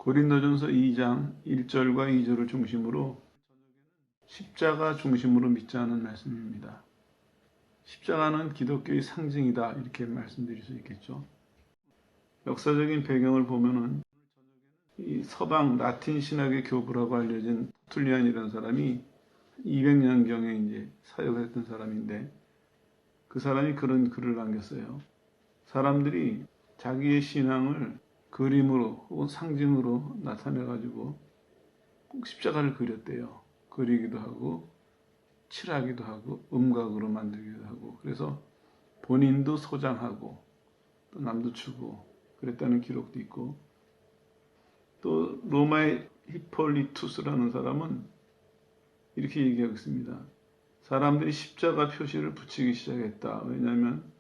고린도전서 2장 1절과 2절을 중심으로 십자가 중심으로 믿자는 말씀입니다. 십자가는 기독교의 상징이다, 이렇게 말씀드릴 수 있겠죠. 역사적인 배경을 보면은 이 서방 라틴 신학의 교부라고 알려진 터툴리안이라는 사람이 200년경에 이제 사역을 했던 사람인데, 그 사람이 그런 글을 남겼어요. 사람들이 자기의 신앙을 그림으로 혹은 상징으로 나타내가지고 꼭 십자가를 그렸대요. 그리기도 하고 칠하기도 하고 음각으로 만들기도 하고, 그래서 본인도 소장하고 또 남도 추고 그랬다는 기록도 있고, 또 로마의 히폴리투스라는 사람은 이렇게 얘기하고 있습니다. 사람들이 십자가 표시를 붙이기 시작했다. 왜냐하면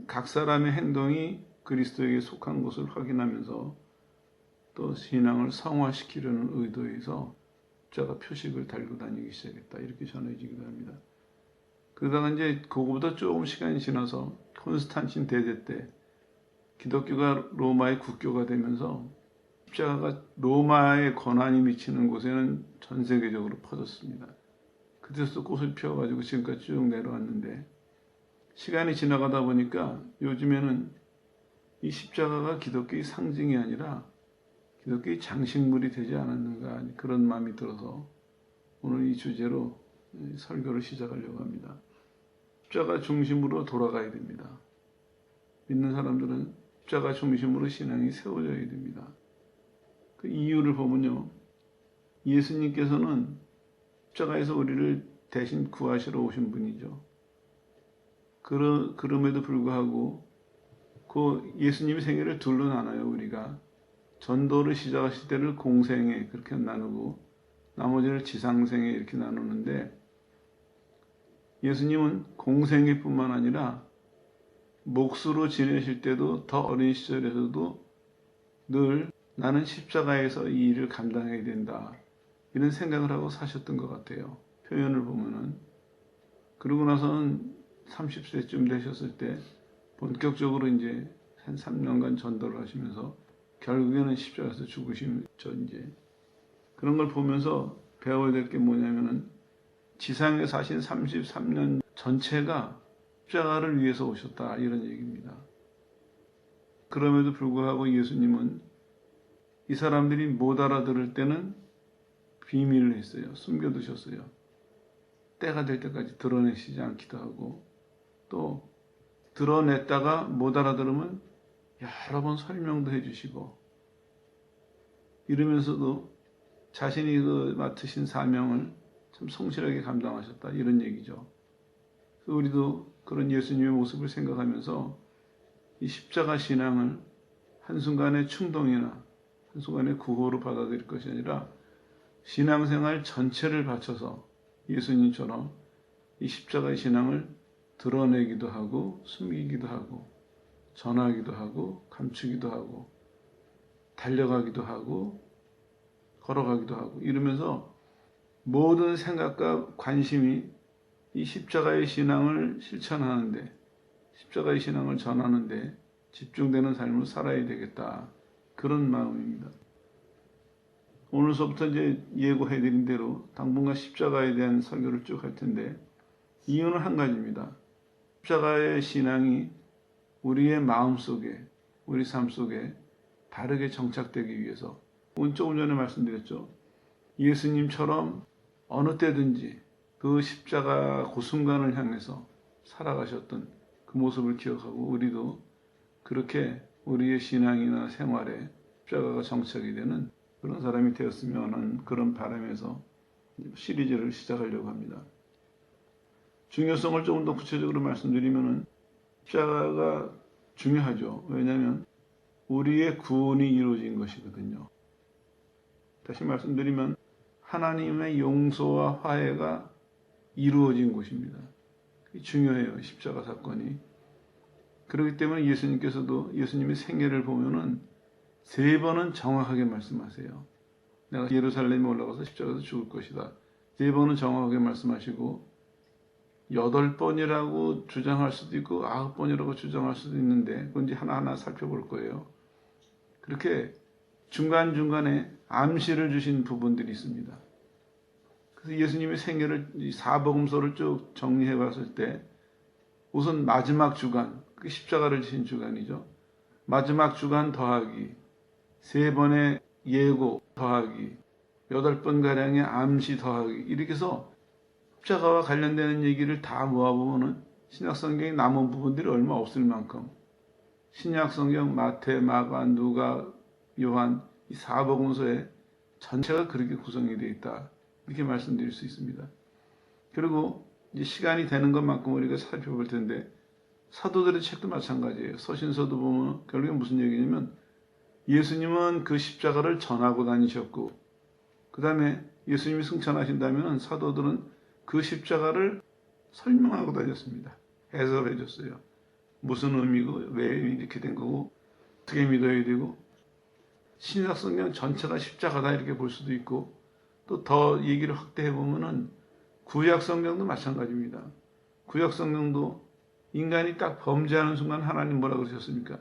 각 사람의 행동이 그리스도에게 속한 것을 확인하면서 또 신앙을 성화시키려는 의도에서 십자가 표식을 달고 다니기 시작했다, 이렇게 전해지기도 합니다. 그러다가 이제 그거보다 조금 시간이 지나서 콘스탄틴 대제 때 기독교가 로마의 국교가 되면서 십자가가 로마의 권한이 미치는 곳에는 전 세계적으로 퍼졌습니다. 그때서 꽃을 피워가지고 지금까지 쭉 내려왔는데, 시간이 지나가다 보니까 요즘에는 이 십자가가 기독교의 상징이 아니라 기독교의 장식물이 되지 않았는가, 그런 마음이 들어서 오늘 이 주제로 설교를 시작하려고 합니다. 십자가 중심으로 돌아가야 됩니다. 믿는 사람들은 십자가 중심으로 신앙이 세워져야 됩니다. 그 이유를 보면요, 예수님께서는 십자가에서 우리를 대신 구하시러 오신 분이죠. 그럼에도 불구하고 그 예수님의 생애를 둘로 나눠요. 우리가 전도를 시작하실 때를 공생애 그렇게 나누고 나머지를 지상생애 이렇게 나누는데, 예수님은 공생애뿐만 아니라 몫으로 지내실 때도, 더 어린 시절에서도 늘 나는 십자가에서 이 일을 감당해야 된다, 이런 생각을 하고 사셨던 것 같아요. 표현을 보면은. 그러고 나서는 30세쯤 되셨을 때 본격적으로 이제 한 3년간 전도를 하시면서 결국에는 십자가에서 죽으시죠. 이제 그런 걸 보면서 배워야 될 게 뭐냐면은, 지상에 사신 33년 전체가 십자가를 위해서 오셨다, 이런 얘기입니다. 그럼에도 불구하고 예수님은 이 사람들이 못 알아들을 때는 비밀을 했어요. 숨겨두셨어요. 때가 될 때까지 드러내시지 않기도 하고, 또 드러냈다가 못 알아들으면 여러 번 설명도 해주시고, 이러면서도 자신이 맡으신 사명을 참 성실하게 감당하셨다, 이런 얘기죠. 우리도 그런 예수님의 모습을 생각하면서 이 십자가 신앙을 한순간의 충동이나 한순간의 구호로 받아들일 것이 아니라 신앙생활 전체를 바쳐서 예수님처럼 이 십자가의 신앙을 드러내기도 하고 숨기기도 하고 전하기도 하고 감추기도 하고 달려가기도 하고 걸어가기도 하고, 이러면서 모든 생각과 관심이 이 십자가의 신앙을 실천하는데, 십자가의 신앙을 전하는데 집중되는 삶을 살아야 되겠다, 그런 마음입니다. 오늘서부터 이제 예고해드린 대로 당분간 십자가에 대한 설교를 쭉 할 텐데, 이유는 한 가지입니다. 십자가의 신앙이 우리의 마음 속에, 우리 삶 속에 바르게 정착되기 위해서, 조금 전에 말씀드렸죠. 예수님처럼 어느 때든지 그 십자가 그 순간을 향해서 살아가셨던 그 모습을 기억하고, 우리도 그렇게 우리의 신앙이나 생활에 십자가가 정착이 되는 그런 사람이 되었으면 하는 그런 바람에서 시리즈를 시작하려고 합니다. 중요성을 조금 더 구체적으로 말씀드리면, 십자가가 중요하죠. 왜냐하면 우리의 구원이 이루어진 것이거든요. 다시 말씀드리면 하나님의 용서와 화해가 이루어진 곳입니다. 중요해요, 십자가 사건이. 그렇기 때문에 예수님께서도 예수님의 생애를 보면은 3번은 정확하게 말씀하세요. 내가 예루살렘에 올라가서 십자가에서 죽을 것이다. 3번은 정확하게 말씀하시고, 8번이라고 주장할 수도 있고 9번이라고 주장할 수도 있는데, 그건 이제 하나하나 살펴볼 거예요. 그렇게 중간중간에 암시를 주신 부분들이 있습니다. 그래서 예수님의 생애를 이 사복음서를 쭉 정리해 봤을 때 우선 마지막 주간, 그 십자가를 지신 주간이죠. 마지막 주간 더하기 3번의 예고 더하기 8번가량의 암시 더하기 이렇게 해서 십자가와 관련되는 얘기를 다 모아보면은 신약성경에 남은 부분들이 얼마 없을 만큼 신약성경 마태, 마가, 누가, 요한 이 사복음서의 전체가 그렇게 구성이 되어 있다. 이렇게 말씀드릴 수 있습니다. 그리고 이제 시간이 되는 것만큼 우리가 살펴볼 텐데 사도들의 책도 마찬가지예요. 서신서도 보면 결국에 무슨 얘기냐면 예수님은 그 십자가를 전하고 다니셨고 그 다음에 예수님이 승천하신다면 사도들은 그 십자가를 설명하고 다녔습니다. 해설해 줬어요. 무슨 의미고 왜 이렇게 된 거고 어떻게 믿어야 되고 신약성경 전체가 십자가다 이렇게 볼 수도 있고 또 더 얘기를 확대해 보면은 구약성경도 마찬가지입니다. 구약성경도 인간이 딱 범죄하는 순간 하나님 뭐라고 그러셨습니까?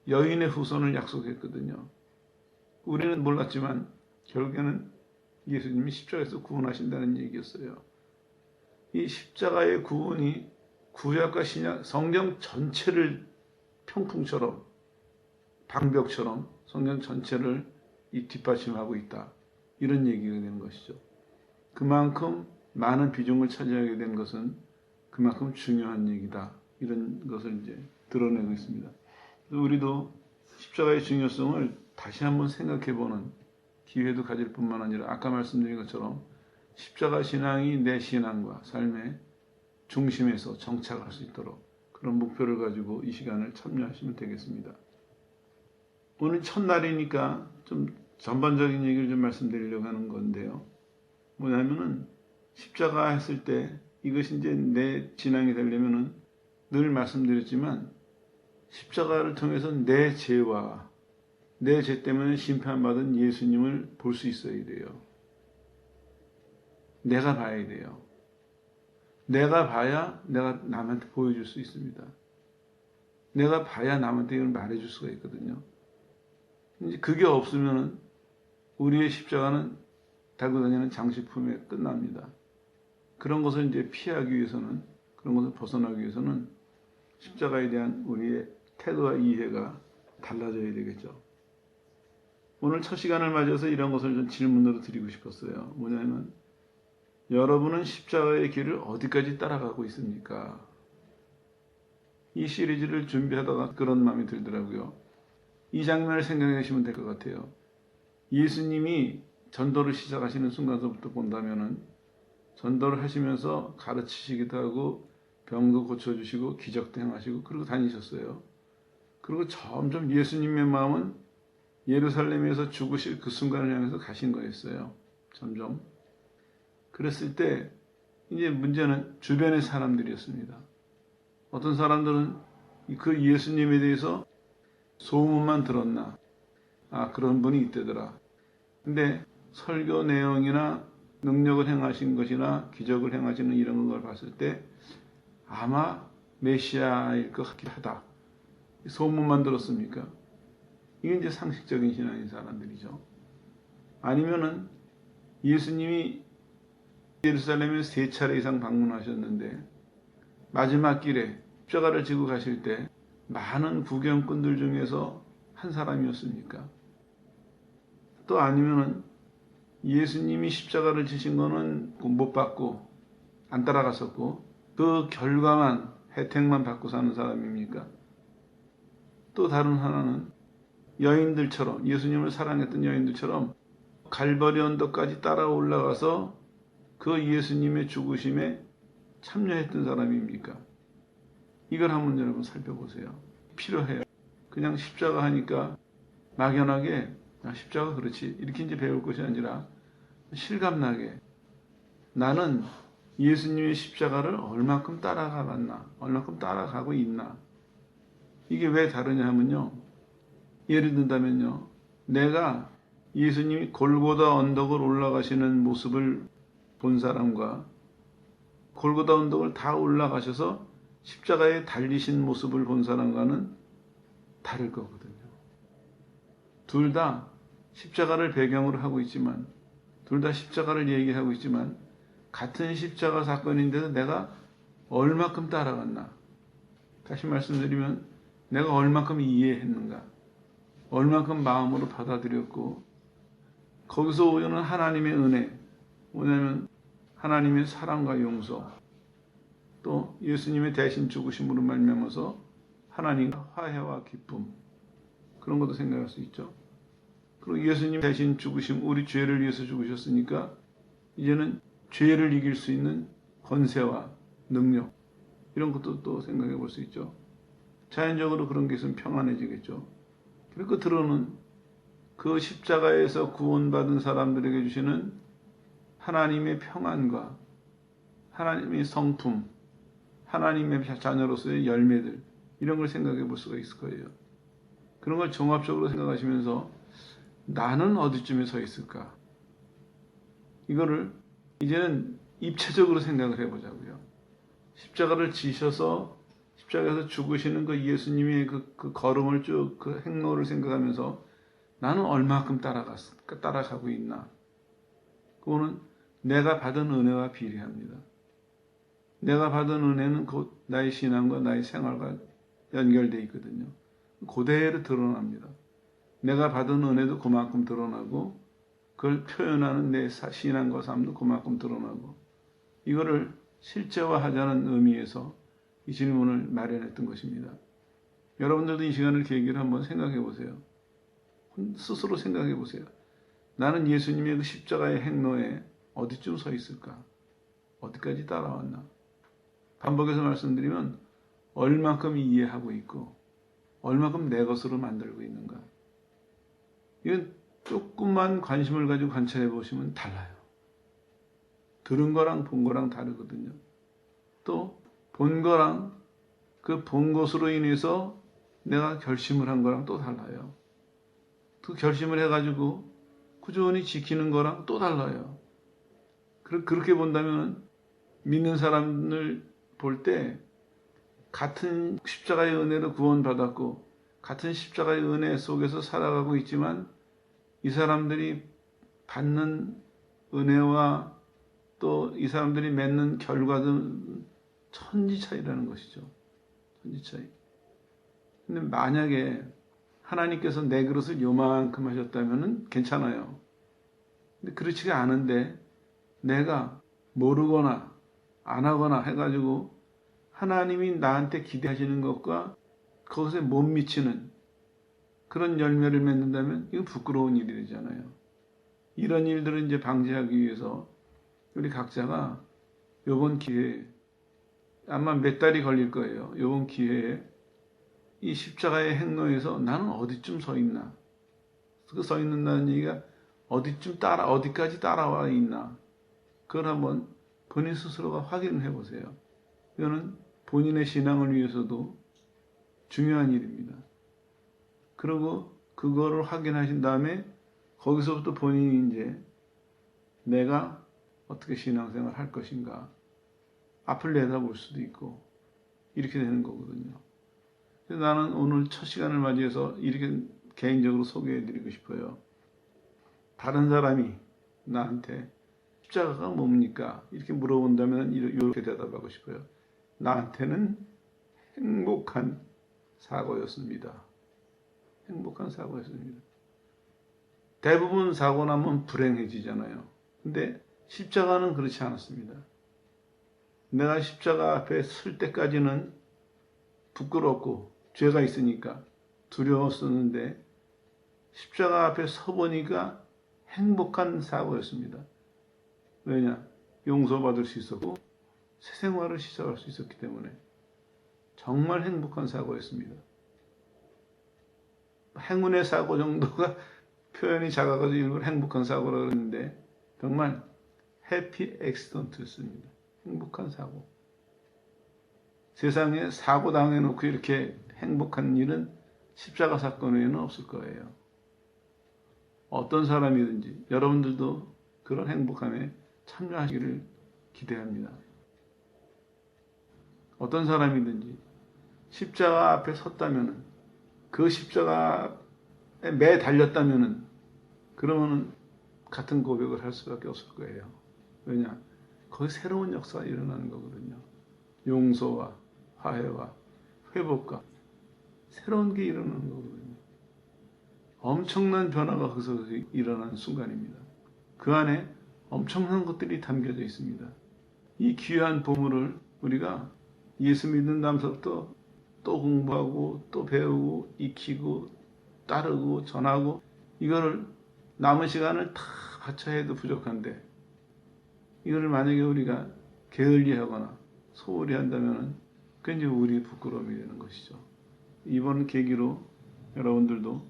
여인의 후손을 약속했거든요. 우리는 몰랐지만 결국에는 예수님이 십자가에서 구원하신다는 얘기였어요. 이 십자가의 구원이 구약과 신약 성경 전체를 평풍처럼 방벽처럼 성경 전체를 이 뒷받침하고 있다. 이런 얘기가 되는 것이죠. 그만큼 많은 비중을 차지하게 된 것은 그만큼 중요한 얘기다. 이런 것을 이제 드러내고 있습니다. 우리도 십자가의 중요성을 다시 한번 생각해보는 기회도 가질 뿐만 아니라 아까 말씀드린 것처럼 십자가 신앙이 내 신앙과 삶의 중심에서 정착할 수 있도록 그런 목표를 가지고 이 시간을 참여하시면 되겠습니다. 오늘 첫날이니까 좀 전반적인 얘기를 좀 말씀드리려고 하는 건데요. 뭐냐면은 십자가 했을 때 이것이 이제 내 신앙이 되려면은 늘 말씀드렸지만 십자가를 통해서 내 죄와 내 죄 때문에 심판받은 예수님을 볼 수 있어야 돼요. 내가 봐야 돼요. 내가 봐야 내가 남한테 보여줄 수 있습니다. 내가 봐야 남한테 이걸 말해줄 수가 있거든요. 이제 그게 없으면은 우리의 십자가는 달고 다니는 장식품에 끝납니다. 그런 것을 이제 피하기 위해서는 그런 것을 벗어나기 위해서는 십자가에 대한 우리의 태도와 이해가 달라져야 되겠죠. 오늘 첫 시간을 맞아서 이런 것을 좀 질문으로 드리고 싶었어요. 뭐냐면 여러분은 십자가의 길을 어디까지 따라가고 있습니까? 이 시리즈를 준비하다가 그런 마음이 들더라고요. 이 장면을 생각해 보시면 될 것 같아요. 예수님이 전도를 시작하시는 순간서부터 본다면은 전도를 하시면서 가르치시기도 하고 병도 고쳐주시고 기적도 행하시고 그러고 다니셨어요. 그리고 점점 예수님의 마음은 예루살렘에서 죽으실 그 순간을 향해서 가신 거였어요. 점점. 그랬을 때 이제 문제는 주변의 사람들이었습니다. 어떤 사람들은 그 예수님에 대해서 소문만 들었나. 아, 그런 분이 있대더라. 근데 설교 내용이나 능력을 행하신 것이나 기적을 행하시는 이런 걸 봤을 때 아마 메시아일 것 같긴 하다. 소문만 들었습니까? 이게 이제 상식적인 신앙인 사람들이죠. 아니면은 예수님이 예루살렘에 3차례 이상 방문하셨는데 마지막 길에 십자가를 지고 가실 때 많은 구경꾼들 중에서 한 사람이었습니까? 또 아니면은 예수님이 십자가를 지신 거는 못 받고 안 따라갔었고 그 결과만 혜택만 받고 사는 사람입니까? 또 다른 하나는 여인들처럼 예수님을 사랑했던 여인들처럼 갈보리 언덕까지 따라 올라가서 그 예수님의 죽으심에 참여했던 사람입니까? 이걸 한번 여러분 살펴보세요. 필요해요. 그냥 십자가 하니까 막연하게 십자가 그렇지 이렇게 이제 배울 것이 아니라 실감나게 나는 예수님의 십자가를 얼마큼 따라가 봤나 얼마큼 따라가고 있나 이게 왜 다르냐 하면요. 예를 든다면요. 내가 예수님이 골고다 언덕을 올라가시는 모습을 본 사람과 골고다 언덕을 다 올라가셔서 십자가에 달리신 모습을 본 사람과는 다를 거거든요. 둘 다 십자가를 배경으로 하고 있지만, 둘 다 십자가를 얘기하고 있지만, 같은 십자가 사건인데도 내가 얼마큼 따라갔나. 다시 말씀드리면 내가 얼마큼 이해했는가, 얼마큼 마음으로 받아들였고, 거기서 오는 하나님의 은혜, 뭐냐면 하나님의 사랑과 용서, 또 예수님의 대신 죽으심으로 말미암아서 하나님과 화해와 기쁨, 그런 것도 생각할 수 있죠. 그리고 예수님 대신 죽으심, 우리 죄를 위해서 죽으셨으니까 이제는 죄를 이길 수 있는 권세와 능력, 이런 것도 또 생각해 볼 수 있죠. 자연적으로 그런 게 있으면 평안해지겠죠. 그리고 끝으로는 그 십자가에서 구원받은 사람들에게 주시는 하나님의 평안과 하나님의 성품, 하나님의 자녀로서의 열매들, 이런 걸 생각해 볼 수가 있을 거예요. 그런 걸 종합적으로 생각하시면서 나는 어디쯤에 서 있을까? 이거를 이제는 입체적으로 생각을 해보자고요. 십자가를 지셔서 십자가에서 죽으시는 그 예수님의 그 걸음을 쭉, 그 행로를 생각하면서 나는 얼마큼 따라가고 있나? 그거는 내가 받은 은혜와 비례합니다. 내가 받은 은혜는 곧 나의 신앙과 나의 생활과 연결되어 있거든요. 그대로 드러납니다. 내가 받은 은혜도 그만큼 드러나고, 그걸 표현하는 내 신앙과 삶도 그만큼 드러나고, 이거를 실제화하자는 의미에서 이 질문을 마련했던 것입니다. 여러분들도 이 시간을 계기로 한번 생각해 보세요. 스스로 생각해 보세요. 나는 예수님의 그 십자가의 행로에 어디쯤 서 있을까? 어디까지 따라왔나? 반복해서 말씀드리면 얼만큼 이해하고 있고 얼만큼 내 것으로 만들고 있는가? 이건 조금만 관심을 가지고 관찰해 보시면 달라요. 들은 거랑 본 거랑 다르거든요. 또 본 거랑 그 본 것으로 인해서 내가 결심을 한 거랑 또 달라요. 그 결심을 해가지고 꾸준히 지키는 거랑 또 달라요. 그렇게 본다면 믿는 사람을 볼 때 같은 십자가의 은혜로 구원받았고 같은 십자가의 은혜 속에서 살아가고 있지만 이 사람들이 받는 은혜와 또 이 사람들이 맺는 결과는 천지 차이라는 것이죠. 천지 차이. 근데 만약에 하나님께서 내 그릇을 요만큼 하셨다면 괜찮아요. 근데 그렇지가 않은데 내가 모르거나 안 하거나 해가지고 하나님이 나한테 기대하시는 것과 그것에 못 미치는 그런 열매를 맺는다면 이건 부끄러운 일이 되잖아요. 이런 일들을 이제 방지하기 위해서 우리 각자가 이번 기회에 아마 몇 달이 걸릴 거예요. 이번 기회에 이 십자가의 행로에서 나는 어디쯤 서 있나? 그 서 있는다는 얘기가 어디까지 따라와 있나? 그걸 한번 본인 스스로가 확인을 해보세요. 이거는 본인의 신앙을 위해서도 중요한 일입니다. 그리고 그거를 확인하신 다음에 거기서부터 본인이 이제 내가 어떻게 신앙생활 할 것인가 앞을 내다볼 수도 있고 이렇게 되는 거거든요. 그래서 나는 오늘 첫 시간을 맞이해서 이렇게 개인적으로 소개해드리고 싶어요. 다른 사람이 나한테 십자가가 뭡니까? 이렇게 물어본다면 이렇게 대답하고 싶어요. 나한테는 행복한 사고였습니다. 행복한 사고였습니다. 대부분 사고 나면 불행해지잖아요. 근데 십자가는 그렇지 않았습니다. 내가 십자가 앞에 설 때까지는 부끄럽고 죄가 있으니까 두려웠었는데 십자가 앞에 서보니까 행복한 사고였습니다. 왜냐? 용서받을 수 있었고 새 생활을 시작할 수 있었기 때문에 정말 행복한 사고였습니다. 행운의 사고 정도가 표현이 작아가지고 일부러 행복한 사고라고 그랬는데 정말 해피 액시던트였습니다. 행복한 사고. 세상에 사고 당해놓고 이렇게 행복한 일은 십자가 사건 외에는 없을 거예요. 어떤 사람이든지 여러분들도 그런 행복함에 참여하시기를 기대합니다. 어떤 사람이든지 십자가 앞에 섰다면 그 십자가에 매 달렸다면 그러면은 같은 고백을 할 수밖에 없을 거예요. 왜냐? 거기 새로운 역사가 일어나는 거거든요. 용서와 화해와 회복과 새로운 게 일어나는 거거든요. 엄청난 변화가 거기서 일어나는 순간입니다. 그 안에 엄청난 것들이 담겨져 있습니다. 이 귀한 보물을 우리가 예수 믿는 다음부터 또 공부하고 또 배우고 익히고 따르고 전하고 이거를 남은 시간을 다 바쳐 해도 부족한데 이거를 만약에 우리가 게을리하거나 소홀히 한다면 그게 이제 우리의 부끄러움이 되는 것이죠. 이번 계기로 여러분들도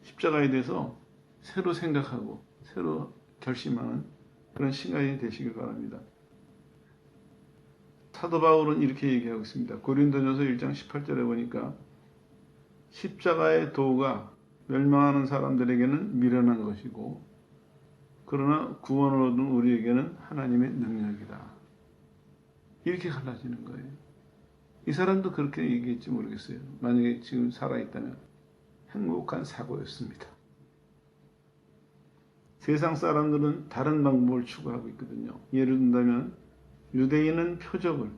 십자가에 대해서 새로 생각하고 새로 결심하는 그런 시간이 되시길 바랍니다. 사도 바울은 이렇게 얘기하고 있습니다. 고린도전서 1장 18절에 보니까 십자가의 도가 멸망하는 사람들에게는 미련한 것이고 그러나 구원을 얻은 우리에게는 하나님의 능력이다. 이렇게 갈라지는 거예요. 이 사람도 그렇게 얘기했지 모르겠어요. 만약에 지금 살아있다면 행복한 사고였습니다. 세상 사람들은 다른 방법을 추구하고 있거든요. 예를 든다면 유대인은 표적을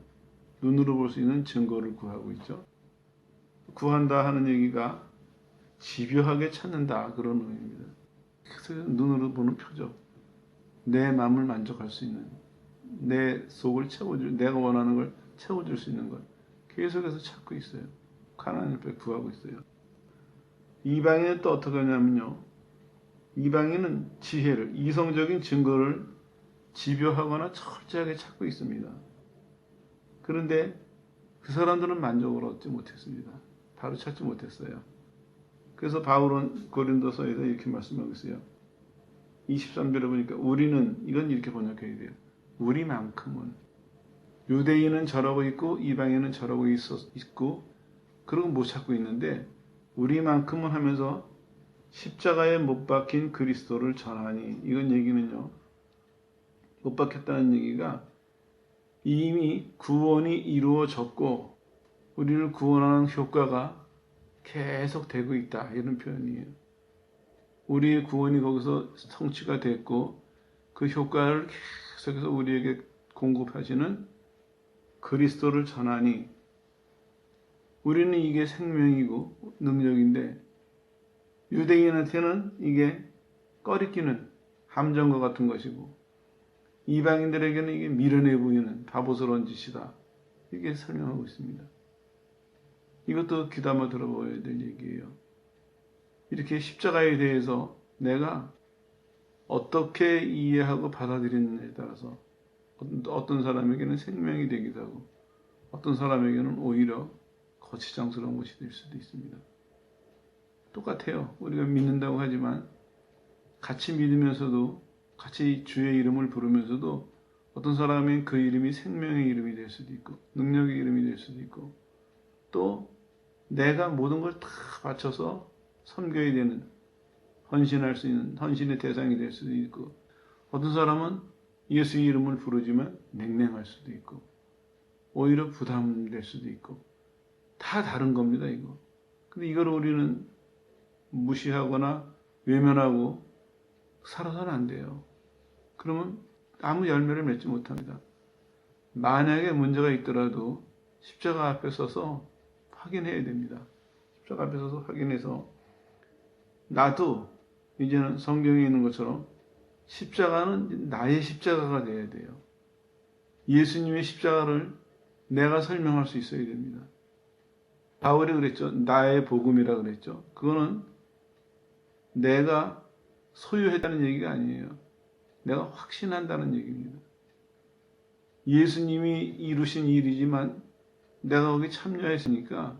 눈으로 볼 수 있는 증거를 구하고 있죠. 구한다 하는 얘기가 집요하게 찾는다 그런 의미입니다. 그래서 눈으로 보는 표적, 내 마음을 만족할 수 있는, 내 속을 채워줄, 내가 원하는 걸 채워줄 수 있는 것 계속해서 찾고 있어요. 하나님 앞에 구하고 있어요. 이방인은 또 어떻게 하냐면요. 이방인은 지혜를, 이성적인 증거를 집요하거나 철저하게 찾고 있습니다. 그런데 그 사람들은 만족을 얻지 못했습니다. 바로 찾지 못했어요. 그래서 바울은 고린도서에서 이렇게 말씀하고 있어요. 23절에 보니까 우리는, 이건 이렇게 번역해야 돼요. 우리만큼은. 유대인은 저러고 있고 이방인은 저러고 있고 그러고 못 찾고 있는데 우리만큼은 하면서 십자가에 못 박힌 그리스도를 전하니, 이건 얘기는요. 못 박혔다는 얘기가 이미 구원이 이루어졌고 우리를 구원하는 효과가 계속 되고 있다. 이런 표현이에요. 우리의 구원이 거기서 성취가 됐고 그 효과를 계속해서 우리에게 공급하시는 그리스도를 전하니 우리는 이게 생명이고 능력인데 유대인한테는 이게 꺼리끼는 함정과 같은 것이고 이방인들에게는 이게 미련해 보이는 바보스러운 짓이다. 이게 설명하고 있습니다. 이것도 귀담아 들어봐야 될 얘기예요. 이렇게 십자가에 대해서 내가 어떻게 이해하고 받아들이느냐에 따라서 어떤 사람에게는 생명이 되기도 하고 어떤 사람에게는 오히려 거치장스러운 것이 될 수도 있습니다. 똑같아요. 우리가 믿는다고 하지만 같이 믿으면서도 같이 주의 이름을 부르면서도 어떤 사람은 그 이름이 생명의 이름이 될 수도 있고 능력의 이름이 될 수도 있고 또 내가 모든 걸 다 바쳐서 섬겨야 되는 헌신할 수 있는 헌신의 대상이 될 수도 있고 어떤 사람은 예수의 이름을 부르지만 냉랭할 수도 있고 오히려 부담될 수도 있고 다 다른 겁니다. 이거. 근데 이걸 우리는 무시하거나 외면하고 살아서는 안 돼요. 그러면 아무 열매를 맺지 못합니다. 만약에 문제가 있더라도 십자가 앞에 서서 확인해야 됩니다. 십자가 앞에 서서 확인해서 나도 이제는 성경에 있는 것처럼 십자가는 나의 십자가가 되어야 돼요. 예수님의 십자가를 내가 설명할 수 있어야 됩니다. 바울이 그랬죠. 나의 복음이라 그랬죠. 그거는 내가 소유했다는 얘기가 아니에요. 내가 확신한다는 얘기입니다. 예수님이 이루신 일이지만 내가 거기 참여했으니까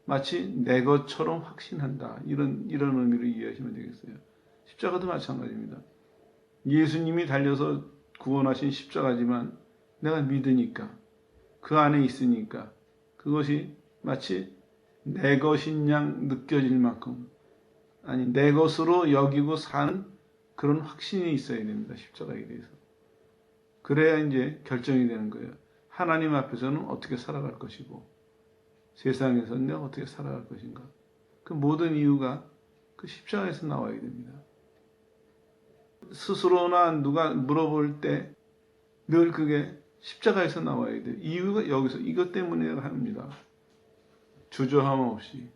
마치 내 것처럼 확신한다. 이런 의미로 이해하시면 되겠어요. 십자가도 마찬가지입니다. 예수님이 달려서 구원하신 십자가지만 내가 믿으니까 그 안에 있으니까 그것이 마치 내 것인 양 느껴질 만큼 아니 내 것으로 여기고 사는 그런 확신이 있어야 됩니다. 십자가에 대해서. 그래야 이제 결정이 되는 거예요. 하나님 앞에서는 어떻게 살아갈 것이고 세상에서는 내가 어떻게 살아갈 것인가. 그 모든 이유가 그 십자가에서 나와야 됩니다. 스스로나 누가 물어볼 때 늘 그게 십자가에서 나와야 돼요. 이유가 여기서 이것 때문에 합니다. 주저함 없이,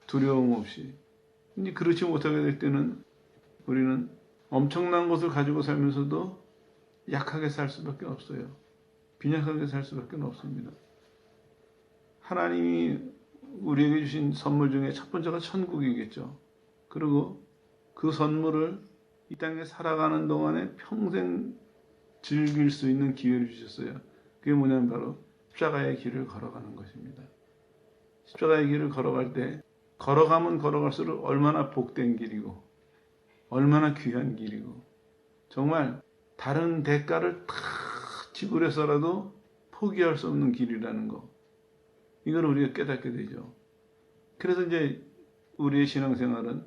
두려움 없이. 이제 그렇지 못하게 될 때는 우리는 엄청난 것을 가지고 살면서도 약하게 살 수밖에 없어요. 빈약하게 살 수밖에 없습니다. 하나님이 우리에게 주신 선물 중에 첫 번째가 천국이겠죠. 그리고 그 선물을 이 땅에 살아가는 동안에 평생 즐길 수 있는 기회를 주셨어요. 그게 뭐냐면 바로 십자가의 길을 걸어가는 것입니다. 십자가의 길을 걸어갈 때 걸어가면 걸어갈수록 얼마나 복된 길이고 얼마나 귀한 길이고 정말 다른 대가를 다 지불해서라도 포기할 수 없는 길이라는 거. 이걸 우리가 깨닫게 되죠. 그래서 이제 우리의 신앙생활은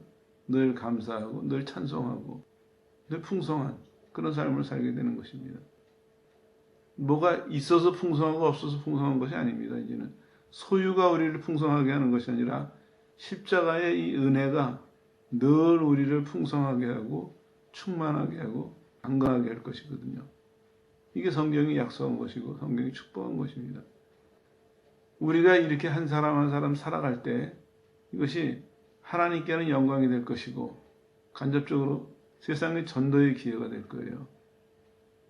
늘 감사하고 늘 찬송하고 늘 풍성한 그런 삶을 살게 되는 것입니다. 뭐가 있어서 풍성하고 없어서 풍성한 것이 아닙니다. 이제는 소유가 우리를 풍성하게 하는 것이 아니라 십자가의 이 은혜가 늘 우리를 풍성하게 하고 충만하게 하고 강건하게 할 것이거든요. 이게 성경이 약속한 것이고 성경이 축복한 것입니다. 우리가 이렇게 한 사람 한 사람 살아갈 때 이것이 하나님께는 영광이 될 것이고 간접적으로 세상의 전도의 기회가 될 거예요.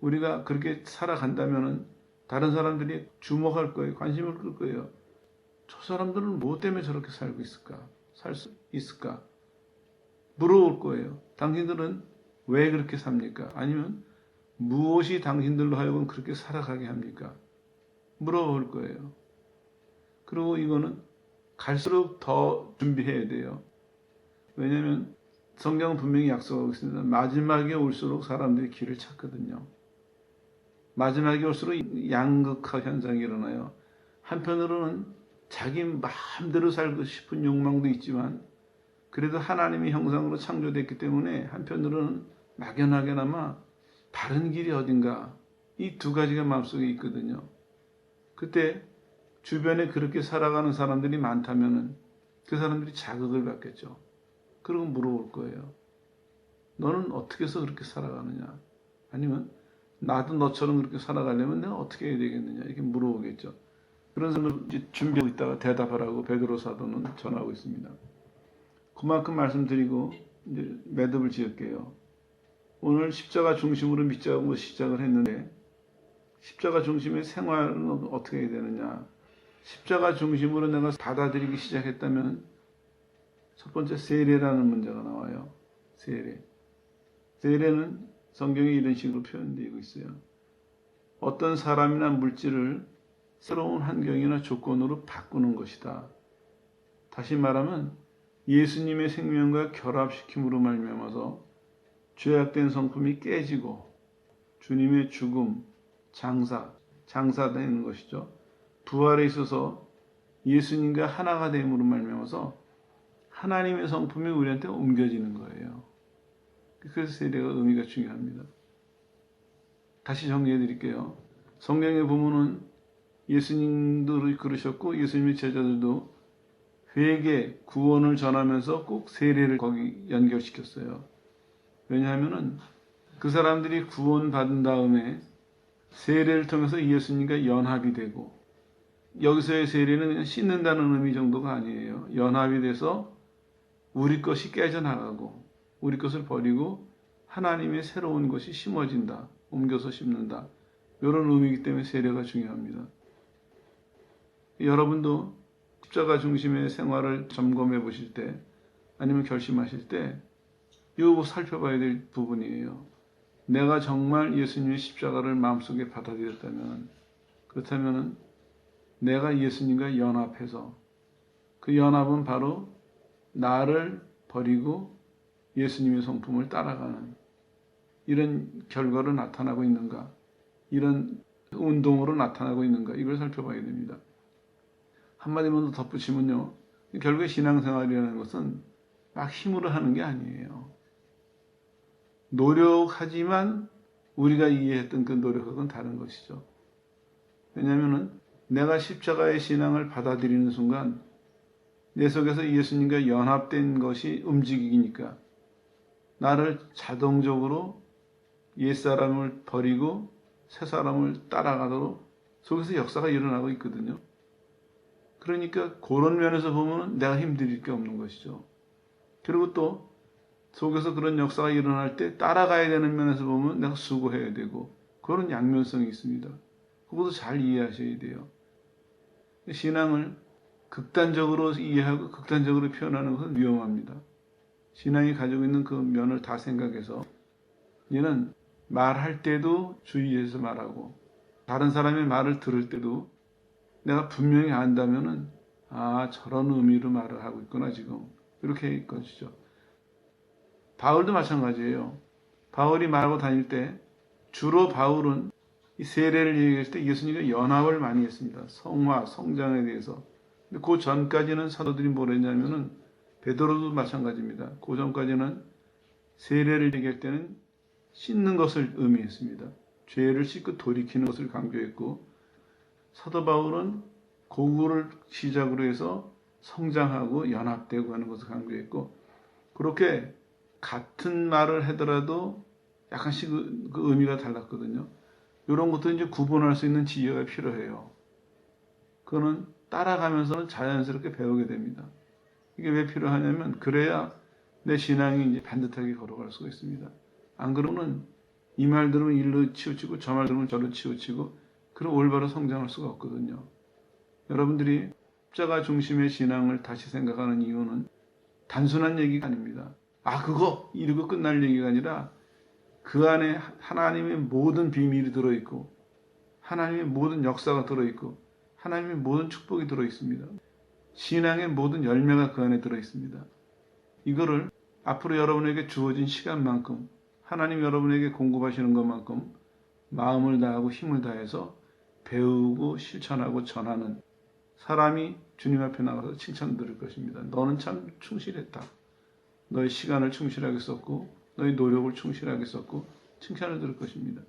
우리가 그렇게 살아간다면 다른 사람들이 주목할 거예요. 관심을 끌 거예요. 저 사람들은 뭐 때문에 저렇게 살고 있을까? 살 수 있을까? 물어볼 거예요. 당신들은 왜 그렇게 삽니까? 아니면 무엇이 당신들로 하여금 그렇게 살아가게 합니까? 물어볼 거예요. 그리고 이거는 갈수록 더 준비해야 돼요. 왜냐하면 성경은 분명히 약속하고 있습니다. 마지막에 올수록 사람들이 길을 찾거든요. 마지막에 올수록 양극화 현상이 일어나요. 한편으로는 자기 마음대로 살고 싶은 욕망도 있지만 그래도 하나님의 형상으로 창조됐기 때문에 한편으로는 막연하게나마 다른 길이 어딘가 이 두 가지가 마음속에 있거든요. 그때 주변에 그렇게 살아가는 사람들이 많다면 그 사람들이 자극을 받겠죠. 그리고 물어볼 거예요. 너는 어떻게 해서 그렇게 살아가느냐? 아니면 나도 너처럼 그렇게 살아가려면 내가 어떻게 해야 되겠느냐? 이렇게 물어보겠죠. 그런 사람을 준비하고 있다가 대답하라고 베드로 사도는 전하고 있습니다. 그만큼 말씀드리고 이제 매듭을 지을게요. 오늘 십자가 중심으로 믿자고 시작을 했는데 십자가 중심의 생활은 어떻게 해야 되느냐? 십자가 중심으로 내가 받아들이기 시작했다면 첫 번째 세례라는 문제가 나와요. 세례. 세례는 성경에 이런 식으로 표현되고 있어요. 어떤 사람이나 물질을 새로운 환경이나 조건으로 바꾸는 것이다. 다시 말하면 예수님의 생명과 결합시킴으로 말미암아서 죄악된 성품이 깨지고 주님의 죽음, 장사되는 것이죠. 부활에 있어서 예수님과 하나가 됨으로 말미암아서 하나님의 성품이 우리한테 옮겨지는 거예요. 그래서 세례가 의미가 중요합니다. 다시 정리해 드릴게요. 성경에 보면은 예수님도 그러셨고 예수님의 제자들도 회개, 구원을 전하면서 꼭 세례를 거기 연결시켰어요. 왜냐하면은 그 사람들이 구원받은 다음에 세례를 통해서 예수님과 연합이 되고 여기서의 세례는 그냥 씻는다는 의미 정도가 아니에요. 연합이 돼서 우리 것이 깨져나가고 우리 것을 버리고 하나님의 새로운 것이 심어진다. 옮겨서 심는다. 이런 의미이기 때문에 세례가 중요합니다. 여러분도 십자가 중심의 생활을 점검해 보실 때 아니면 결심하실 때 이거 살펴봐야 될 부분이에요. 내가 정말 예수님의 십자가를 마음속에 받아들였다면 그렇다면 내가 예수님과 연합해서 그 연합은 바로 나를 버리고 예수님의 성품을 따라가는 이런 결과로 나타나고 있는가? 이런 운동으로 나타나고 있는가? 이걸 살펴봐야 됩니다. 한마디만 더 덧붙이면요. 결국에 신앙생활이라는 것은 막 힘으로 하는 게 아니에요. 노력하지만 우리가 이해했던 그 노력하고는 다른 것이죠. 왜냐하면 내가 십자가의 신앙을 받아들이는 순간 내 속에서 예수님과 연합된 것이 움직이니까 나를 자동적으로 옛사람을 버리고 새사람을 따라가도록 속에서 역사가 일어나고 있거든요. 그러니까 그런 면에서 보면 내가 힘들 게 없는 것이죠. 그리고 또 속에서 그런 역사가 일어날 때 따라가야 되는 면에서 보면 내가 수고해야 되고 그런 양면성이 있습니다. 그것도 잘 이해하셔야 돼요. 신앙을 극단적으로 이해하고 극단적으로 표현하는 것은 위험합니다. 신앙이 가지고 있는 그 면을 다 생각해서 얘는 말할 때도 주의해서 말하고 다른 사람의 말을 들을 때도 내가 분명히 안다면은 저런 의미로 말을 하고 있구나 지금 이렇게 할 것이죠. 바울도 마찬가지예요. 바울이 말하고 다닐 때 주로 바울은 이 세례를 얘기할 때 예수님과 연합을 많이 했습니다. 성화, 성장에 대해서. 근데 그 전까지는 사도들이 뭘 했냐면은 베드로도 마찬가지입니다. 그 전까지는 세례를 얘기할 때는 씻는 것을 의미했습니다. 죄를 씻고 돌이키는 것을 강조했고 사도 바울은 고구를 시작으로 해서 성장하고 연합되고 하는 것을 강조했고 그렇게 같은 말을 하더라도 약간씩 그 의미가 달랐거든요. 이런 것도 이제 구분할 수 있는 지혜가 필요해요. 그거는 따라가면서는 자연스럽게 배우게 됩니다. 이게 왜 필요하냐면 그래야 내 신앙이 이제 반듯하게 걸어갈 수가 있습니다. 안 그러면 이 말 들으면 일로 치우치고 저 말 들으면 저로 치우치고 그럼 올바로 성장할 수가 없거든요. 여러분들이 십자가 중심의 신앙을 다시 생각하는 이유는 단순한 얘기가 아닙니다. 그거 이러고 끝날 얘기가 아니라 그 안에 하나님의 모든 비밀이 들어있고 하나님의 모든 역사가 들어있고 하나님의 모든 축복이 들어있습니다. 신앙의 모든 열매가 그 안에 들어있습니다. 이거를 앞으로 여러분에게 주어진 시간만큼 하나님 여러분에게 공급하시는 것만큼 마음을 다하고 힘을 다해서 배우고 실천하고 전하는 사람이 주님 앞에 나가서 칭찬 들을 것입니다. 너는 참 충실했다. 너의 시간을 충실하게 썼고 너의 노력을 충실하게 썼고 칭찬을 들을 것입니다.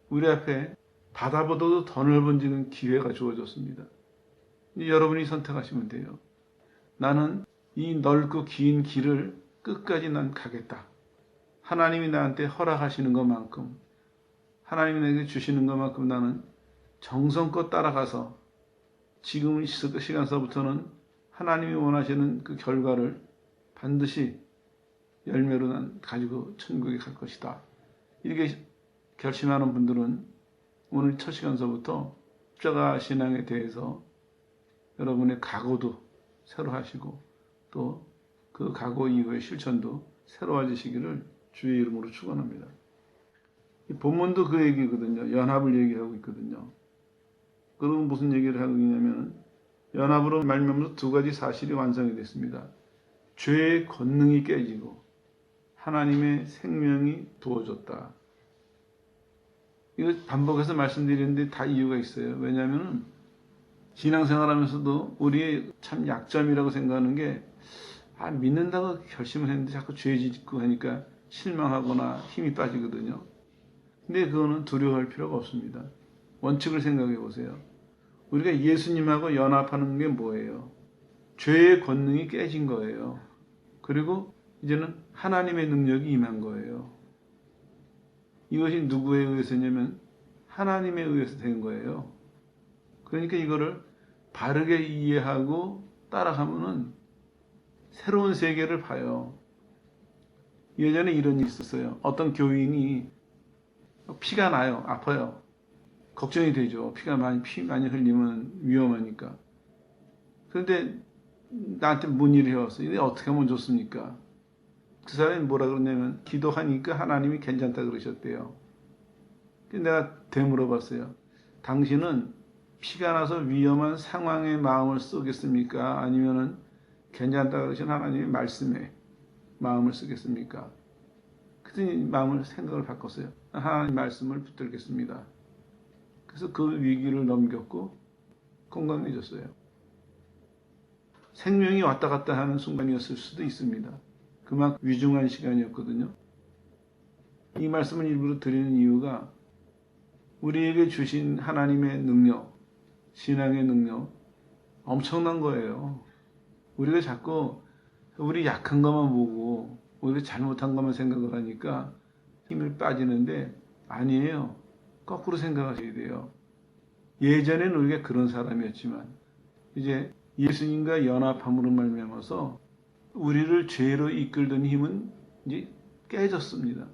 우리 앞에 바다보다도 더 넓은 지금 기회가 주어졌습니다. 여러분이 선택하시면 돼요. 나는 이 넓고 긴 길을 끝까지 난 가겠다. 하나님이 나한테 허락하시는 것만큼 하나님이 내게 주시는 것만큼 나는 정성껏 따라가서 지금 시간서부터는 하나님이 원하시는 그 결과를 반드시 열매로 난 가지고 천국에 갈 것이다. 이렇게 결심하는 분들은 오늘 첫 시간서부터 십자가 신앙에 대해서 여러분의 각오도 새로 하시고 또 그 각오 이후의 실천도 새로워지시기를 주의 이름으로 축원합니다. 이 본문도 그 얘기거든요. 연합을 얘기하고 있거든요. 그러면 무슨 얘기를 하고 있냐면 연합으로 말미암아서 두 가지 사실이 완성이 됐습니다. 죄의 권능이 깨지고 하나님의 생명이 부어졌다. 이거 반복해서 말씀드리는데 다 이유가 있어요. 왜냐하면 신앙생활하면서도 우리의 참 약점이라고 생각하는 게 믿는다고 결심을 했는데 자꾸 죄 짓고 하니까 실망하거나 힘이 빠지거든요. 근데 그거는 두려워할 필요가 없습니다. 원칙을 생각해 보세요. 우리가 예수님하고 연합하는 게 뭐예요? 죄의 권능이 깨진 거예요. 그리고 이제는 하나님의 능력이 임한 거예요. 이것이 누구에 의해서냐면 하나님에 의해서 된 거예요. 그러니까 이거를 바르게 이해하고 따라가면은 새로운 세계를 봐요. 예전에 이런 일이 있었어요. 어떤 교인이 피가 나요. 아파요. 걱정이 되죠. 피 많이 흘리면 위험하니까. 그런데 나한테 문의를 해왔어요. 이게 어떻게 하면 좋습니까? 그 사람이 뭐라 그러냐면 기도하니까 하나님이 괜찮다 그러셨대요. 내가 되물어봤어요. 당신은 피가 나서 위험한 상황에 마음을 쓰겠습니까? 아니면은 괜찮다 그러신 하나님의 말씀에 마음을 쓰겠습니까? 그랬더니 생각을 바꿨어요. 하나님 말씀을 붙들겠습니다. 그래서 그 위기를 넘겼고 건강해졌어요. 생명이 왔다 갔다 하는 순간이었을 수도 있습니다. 그만큼 위중한 시간이었거든요. 이 말씀을 일부러 드리는 이유가 우리에게 주신 하나님의 능력, 신앙의 능력 엄청난 거예요. 우리가 자꾸 우리 약한 것만 보고 오히려 잘못한 것만 생각을 하니까 힘이 빠지는데 아니에요. 거꾸로 생각하셔야 돼요. 예전에는 우리가 그런 사람이었지만 이제 예수님과 연합함으로 말미암아서 우리를 죄로 이끌던 힘은 이제 깨졌습니다.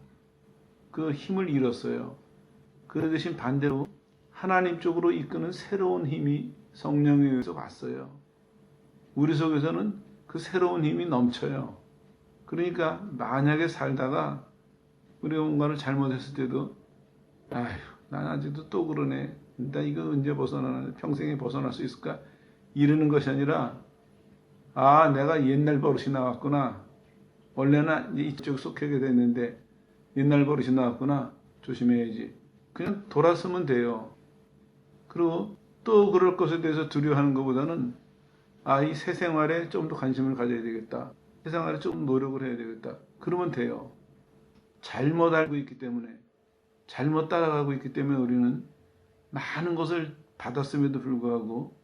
그 힘을 잃었어요. 그 대신 반대로 하나님 쪽으로 이끄는 새로운 힘이 성령에 의해서 왔어요. 우리 속에서는 그 새로운 힘이 넘쳐요. 그러니까 만약에 살다가 우리가 뭔가를 잘못했을 때도 아휴, 난 아직도 또 그러네. 나 이거 언제 벗어나나? 평생에 벗어날 수 있을까? 이러는 것이 아니라 아, 내가 옛날 버릇이 나왔구나. 원래는 이쪽 속하게 됐는데 옛날 버릇이 나왔구나. 조심해야지. 그냥 돌아서면 돼요. 그리고 또 그럴 것에 대해서 두려워하는 것보다는 아, 이 새 생활에 좀 더 관심을 가져야 되겠다. 새 생활에 좀 노력을 해야 되겠다. 그러면 돼요. 잘못 알고 있기 때문에, 잘못 따라가고 있기 때문에 우리는 많은 것을 받았음에도 불구하고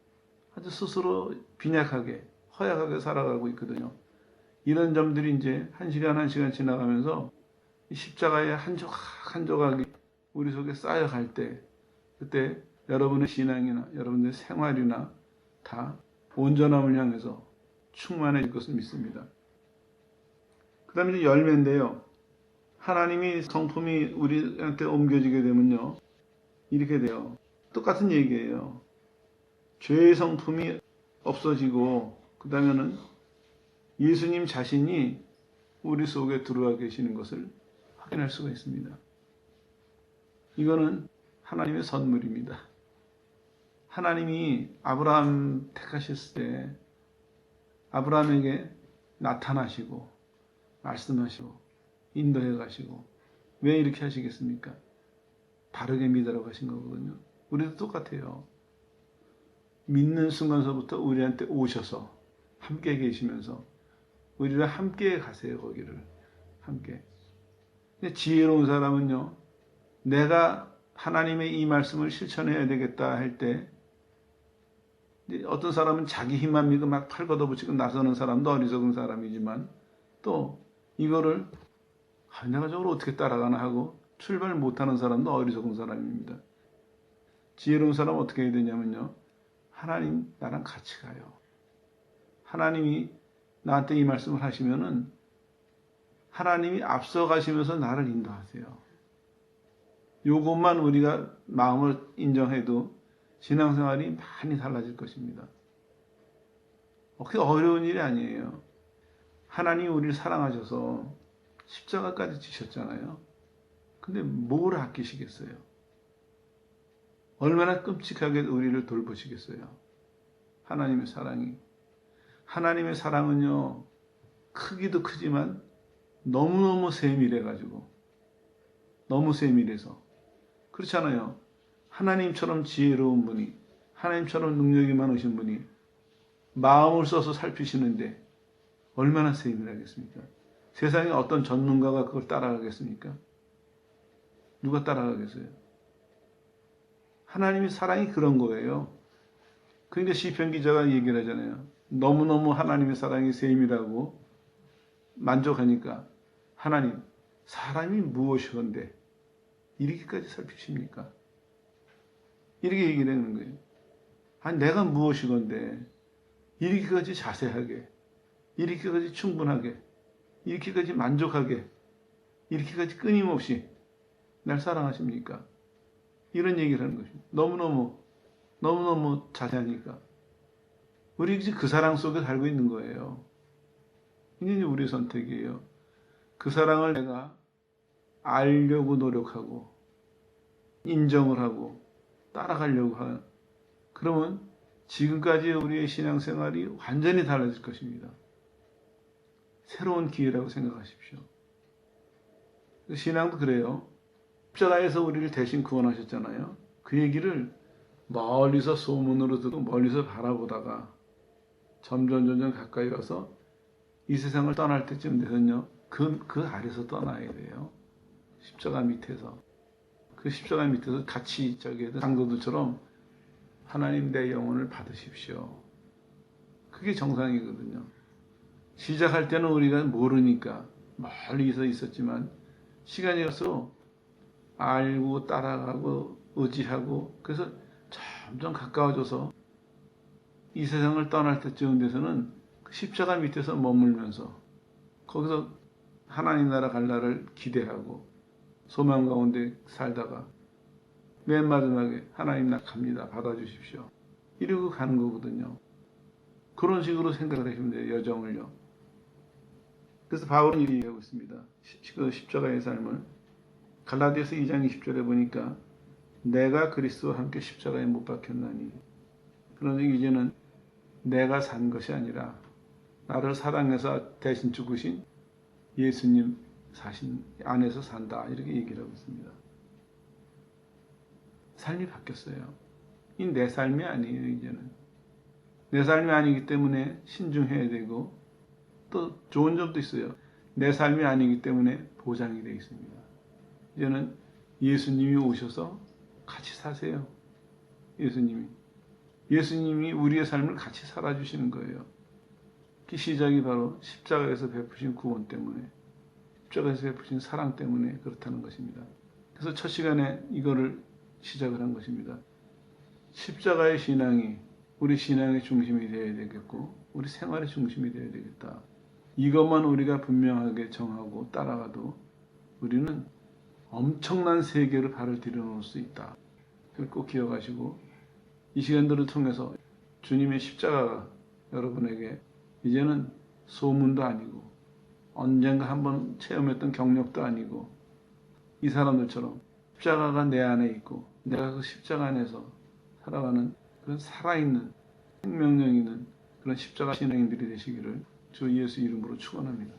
아주 스스로 빈약하게, 허약하게 살아가고 있거든요. 이런 점들이 이제 한 시간 한 시간 지나가면서 십자가의 한 조각 한 조각이 우리 속에 쌓여갈 때, 그때 여러분의 신앙이나 여러분의 생활이나 다 온전함을 향해서 충만해질 것을 믿습니다. 그 다음에 이제 열매인데요. 하나님이 성품이 우리한테 옮겨지게 되면요. 이렇게 돼요. 똑같은 얘기예요. 죄의 성품이 없어지고 그 다음에는 예수님 자신이 우리 속에 들어와 계시는 것을 확인할 수가 있습니다. 이거는 하나님의 선물입니다. 하나님이 아브라함 택하셨을 때 아브라함에게 나타나시고 말씀하시고 인도해 가시고 왜 이렇게 하시겠습니까? 바르게 믿으라고 하신 거거든요. 우리도 똑같아요. 믿는 순간서부터 우리한테 오셔서 함께 계시면서 우리랑 함께 가세요. 거기를 함께. 근데 지혜로운 사람은요. 내가 하나님의 이 말씀을 실천해야 되겠다 할 때 어떤 사람은 자기 힘만 믿고 막 팔 걷어붙이고 나서는 사람도 어리석은 사람이지만 또 이거를 내가 저걸 어떻게 따라가나 하고 출발 못하는 사람도 어리석은 사람입니다. 지혜로운 사람은 어떻게 해야 되냐면요. 하나님 나랑 같이 가요. 하나님이 나한테 이 말씀을 하시면은 하나님이 앞서 가시면서 나를 인도하세요. 요것만 우리가 마음을 인정해도 신앙생활이 많이 달라질 것입니다. 그게 어려운 일이 아니에요. 하나님이 우리를 사랑하셔서 십자가까지 지셨잖아요. 근데 뭘 아끼시겠어요? 얼마나 끔찍하게 우리를 돌보시겠어요? 하나님의 사랑이. 하나님의 사랑은요, 크기도 크지만 너무너무 세밀해가지고, 너무 세밀해서. 그렇잖아요. 하나님처럼 지혜로운 분이, 하나님처럼 능력이 많으신 분이 마음을 써서 살피시는데 얼마나 세밀하겠습니까? 세상에 어떤 전문가가 그걸 따라가겠습니까? 누가 따라가겠어요? 하나님의 사랑이 그런 거예요. 그러니까 시편 기자가 얘기를 하잖아요. 너무너무 하나님의 사랑이 세밀하고 만족하니까 하나님, 사람이 무엇이건데 이렇게까지 살피십니까? 이렇게 얘기를 하는 거예요. 아니, 내가 무엇이건데 이렇게까지 자세하게, 이렇게까지 충분하게, 이렇게까지 만족하게, 이렇게까지 끊임없이 날 사랑하십니까? 이런 얘기를 하는 것입니다. 너무너무 자세하니까. 우리 이제 그 사랑 속에 살고 있는 거예요. 이게 우리의 선택이에요. 그 사랑을 내가 알려고 노력하고, 인정을 하고, 따라가려고 하는, 그러면 지금까지 우리의 신앙생활이 완전히 달라질 것입니다. 새로운 기회라고 생각하십시오. 신앙도 그래요. 십자가에서 우리를 대신 구원하셨잖아요. 그 얘기를 멀리서 소문으로 듣고 멀리서 바라보다가 점점 가까이 와서 이 세상을 떠날 때쯤 되면요. 그 아래서 떠나야 돼요. 십자가 밑에서. 그 십자가 밑에서 같이 장로들처럼 하나님 내 영혼을 받으십시오. 그게 정상이거든요. 시작할 때는 우리가 모르니까 멀리서 있었지만 시간이 가서 알고 따라가고 의지하고 그래서 점점 가까워져서 이 세상을 떠날 때쯤 돼서는 그 십자가 밑에서 머물면서 거기서 하나님 나라 갈 날을 기대하고 소망 가운데 살다가 맨 마지막에 하나님 나 갑니다. 받아주십시오. 이러고 가는 거거든요. 그런 식으로 생각을 하시면 돼요. 여정을요. 그래서 바울은 이렇게 얘기하고 있습니다. 그 십자가의 삶을 갈라디아서 2장 20절에 보니까 내가 그리스도와 함께 십자가에 못 박혔나니 그러니 이제는 내가 산 것이 아니라 나를 사랑해서 대신 죽으신 예수님 사신 안에서 산다 이렇게 얘기를 하고 있습니다. 삶이 바뀌었어요. 이 내 삶이 아니에요. 이제는 내 삶이 아니기 때문에 신중해야 되고 또 좋은 점도 있어요. 내 삶이 아니기 때문에 보장이 되어 있습니다. 이제는 예수님이 오셔서 같이 사세요. 예수님이 우리의 삶을 같이 살아주시는 거예요. 그 시작이 바로 십자가에서 베푸신 구원 때문에 십자가에서 베푸신 사랑 때문에 그렇다는 것입니다. 그래서 첫 시간에 이거를 시작을 한 것입니다. 십자가의 신앙이 우리 신앙의 중심이 되어야 되겠고 우리 생활의 중심이 되어야 되겠다. 이것만 우리가 분명하게 정하고 따라가도 우리는 엄청난 세계로 발을 들여놓을 수 있다. 그걸 꼭 기억하시고 이 시간들을 통해서 주님의 십자가가 여러분에게 이제는 소문도 아니고 언젠가 한번 체험했던 경력도 아니고 이 사람들처럼 십자가가 내 안에 있고 내가 그 십자가 안에서 살아가는 그런 살아있는 생명력 있는 그런 십자가 신앙인들이 되시기를 주 예수 이름으로 축원합니다.